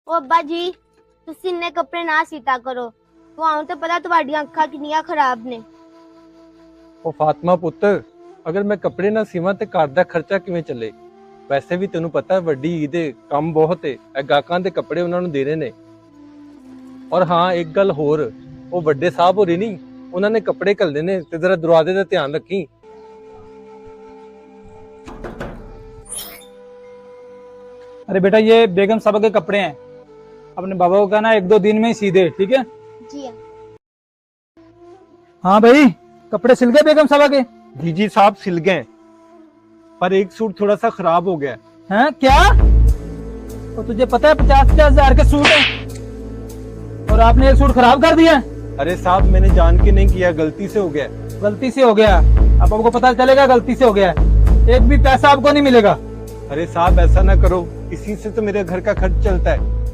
ਉਹ ਅੱਬਾ ਜੀ ਤੁਸੀਂ ਇੰਨੇ ਕੱਪੜੇ ਨਾ ਸੀਤਾ ਕਰੋ। ਤੁਹਾਨੂੰ ਤਾਂ ਪਤਾ ਤੁਹਾਡੀਆਂ ਅੱਖਾਂ ਕਿੰਨੀਆਂ ਖਰਾਬ ਨੇ। ਉਹ ਫਾਤਮਾ ਪੁੱਤ, ਅਗਰ ਮੈਂ ਕੱਪੜੇ ਨਾ ਸੀਵਾਂ ਤੇ ਘਰ ਦਾ ਖਰਚਾ ਕਿਵੇਂ ਚੱਲੇ। ਵੈਸੇ ਵੀ ਤੈਨੂੰ ਪਤਾ ਵੱਡੀ ਈਦ ਏ, ਕੰਮ ਬਹੁਤ ਏ, ਇਹ ਗਾਹਕਾਂ ਦੇ ਕੱਪੜੇ ਉਹਨਾਂ ਨੂੰ ਦੇਣੇ ਨੇ। ਔਰ ਹਾਂ ਇੱਕ ਗੱਲ ਹੋਰ, ਉਹ ਵੱਡੇ ਸਾਹਿਬ ਹੋਰੀ ਨਹੀਂ, ਉਹਨਾਂ ਨੇ ਕੱਪੜੇ ਘੱਲਦੇ ਨੇ ਤੇ ਜ਼ਰਾ ਦਰਵਾਜ਼ੇ ਦਾ ਧਿਆਨ ਰੱਖੀ। अरे बेटा ये बेगम साहब के कपड़े हैं, अपने बाबा को कहना 1-2 दिन में ही सी दे, ठीक है। जी हाँ भाई, कपड़े सिल गए बेगम साहब के? जी साहब सिल गए, पर एक सूट थोड़ा सा खराब हो गया। हैं क्या? तो तुझे पता है 50-50 हजार के सूट है और आपने एक सूट खराब कर दिया। अरे साहब मैंने जान के नहीं किया, गलती से हो गया। गलती से हो गया, अब आपको पता चलेगा गलती से हो गया है, एक भी पैसा आपको नहीं मिलेगा। अरे साहब ऐसा ना करो, इसी से तो मेरे घर का खर्च चलता है।